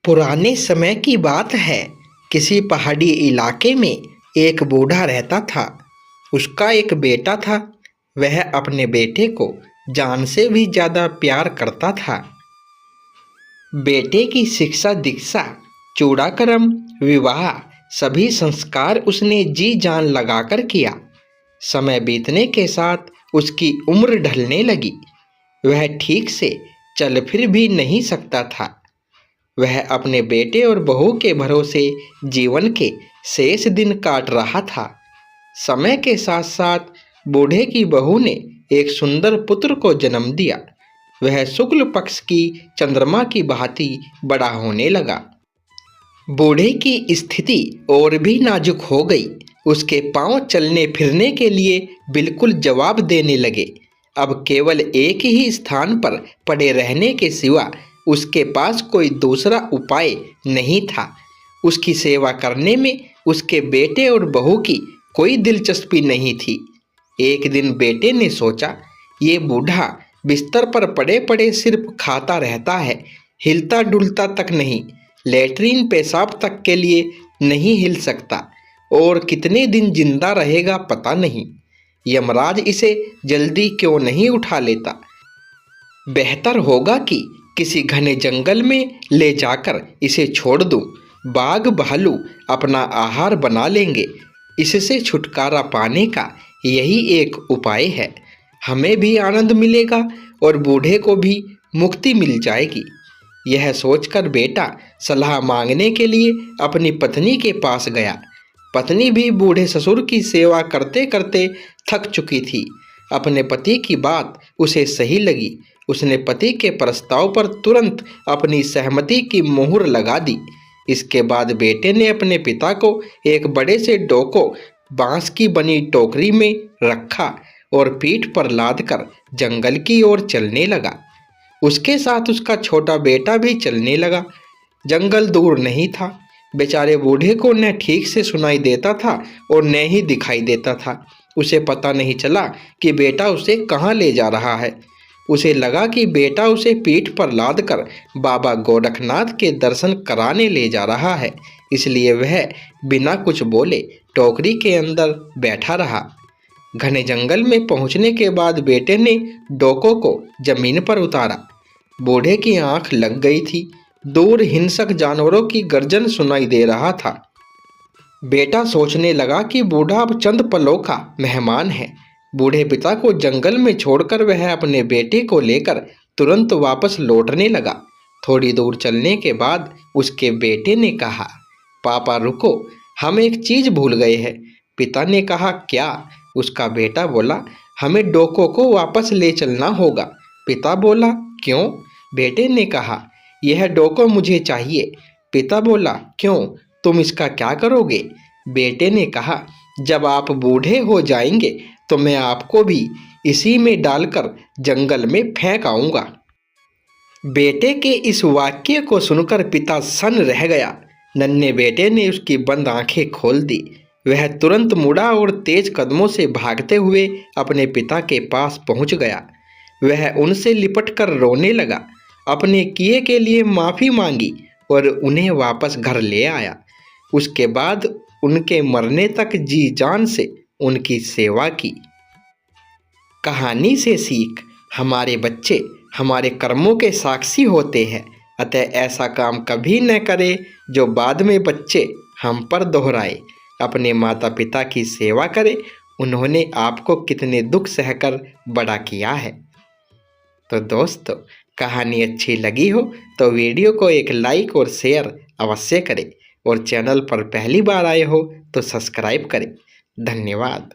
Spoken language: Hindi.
पुराने समय की बात है। किसी पहाड़ी इलाके में एक बूढ़ा रहता था। उसका एक बेटा था। वह अपने बेटे को जान से भी ज्यादा प्यार करता था। बेटे की शिक्षा दीक्षा, चूड़ाकर्म, विवाह, सभी संस्कार उसने जी जान लगाकर किया। समय बीतने के साथ उसकी उम्र ढलने लगी। वह ठीक से चल फिर भी नहीं सकता था। वह अपने बेटे और बहू के भरोसे जीवन के शेष दिन काट रहा था। समय के साथ साथ बूढ़े की बहू ने एक सुंदर पुत्र को जन्म दिया। वह शुक्ल पक्ष की चंद्रमा की भांति बड़ा होने लगा। बूढ़े की स्थिति और भी नाजुक हो गई। उसके पांव चलने फिरने के लिए बिल्कुल जवाब देने लगे। अब केवल एक ही स्थान पर पड़े रहने के सिवा उसके पास कोई दूसरा उपाय नहीं था। उसकी सेवा करने में उसके बेटे और बहू की कोई दिलचस्पी नहीं थी। एक दिन बेटे ने सोचा, ये बूढ़ा बिस्तर पर पड़े पड़े सिर्फ खाता रहता है, हिलता डुलता तक नहीं, लेटरिन पेशाब तक के लिए नहीं हिल सकता और कितने दिन जिंदा रहेगा पता नहीं। यमराज इसे जल्दी क्यों नहीं उठा लेता। बेहतर होगा कि किसी घने जंगल में ले जाकर इसे छोड़ दूं। बाघ भालू अपना आहार बना लेंगे। इससे छुटकारा पाने का यही एक उपाय है। हमें भी आनंद मिलेगा और बूढ़े को भी मुक्ति मिल जाएगी। यह सोचकर बेटा सलाह मांगने के लिए अपनी पत्नी के पास गया। पत्नी भी बूढ़े ससुर की सेवा करते करते थक चुकी थी। अपने पति की बात उसे सही लगी। उसने पति के प्रस्ताव पर तुरंत अपनी सहमति की मुहर लगा दी। इसके बाद बेटे ने अपने पिता को एक बड़े से डोको बांस की बनी टोकरी में रखा और पीठ पर लादकर जंगल की ओर चलने लगा। उसके साथ उसका छोटा बेटा भी चलने लगा। जंगल दूर नहीं था। बेचारे बूढ़े को न ठीक से सुनाई देता था और न ही दिखाई देता था। उसे पता नहीं चला कि बेटा उसे कहाँ ले जा रहा है। उसे लगा कि बेटा उसे पीठ पर लादकर बाबा गोरखनाथ के दर्शन कराने ले जा रहा है, इसलिए वह बिना कुछ बोले टोकरी के अंदर बैठा रहा। घने जंगल में पहुंचने के बाद बेटे ने डोको को जमीन पर उतारा। बूढ़े की आंख लग गई थी। दूर हिंसक जानवरों की गर्जन सुनाई दे रहा था। बेटा सोचने लगा कि बूढ़ा अब चंद पलों का मेहमान है। बूढ़े पिता को जंगल में छोड़कर वह अपने बेटे को लेकर तुरंत वापस लौटने लगा। थोड़ी दूर चलने के बाद उसके बेटे ने कहा, पापा रुको, हम एक चीज भूल गए हैं। पिता ने कहा, क्या? उसका बेटा बोला, हमें डोको को वापस ले चलना होगा। पिता बोला, क्यों? बेटे ने कहा, यह डोको मुझे चाहिए। पिता बोला, क्यों, तुम इसका क्या करोगे? बेटे ने कहा, जब आप बूढ़े हो जाएंगे तो मैं आपको भी इसी में डालकर जंगल में फेंक आऊंगा। बेटे के इस वाक्य को सुनकर पिता सन्न रह गया। नन्हे बेटे ने उसकी बंद आंखें खोल दी। वह तुरंत मुड़ा और तेज कदमों से भागते हुए अपने पिता के पास पहुंच गया। वह उनसे लिपटकर रोने लगा, अपने किए के लिए माफ़ी मांगी और उन्हें वापस घर ले आया। उसके बाद उनके मरने तक जी जान से उनकी सेवा की। कहानी से सीख, हमारे बच्चे हमारे कर्मों के साक्षी होते हैं, अतः ऐसा काम कभी न करें जो बाद में बच्चे हम पर दोहराए। अपने माता पिता की सेवा करें, उन्होंने आपको कितने दुख सहकर बड़ा किया है। तो दोस्तों, कहानी अच्छी लगी हो तो वीडियो को एक लाइक और शेयर अवश्य करें और चैनल पर पहली बार आए हो तो सब्सक्राइब करें। धन्यवाद।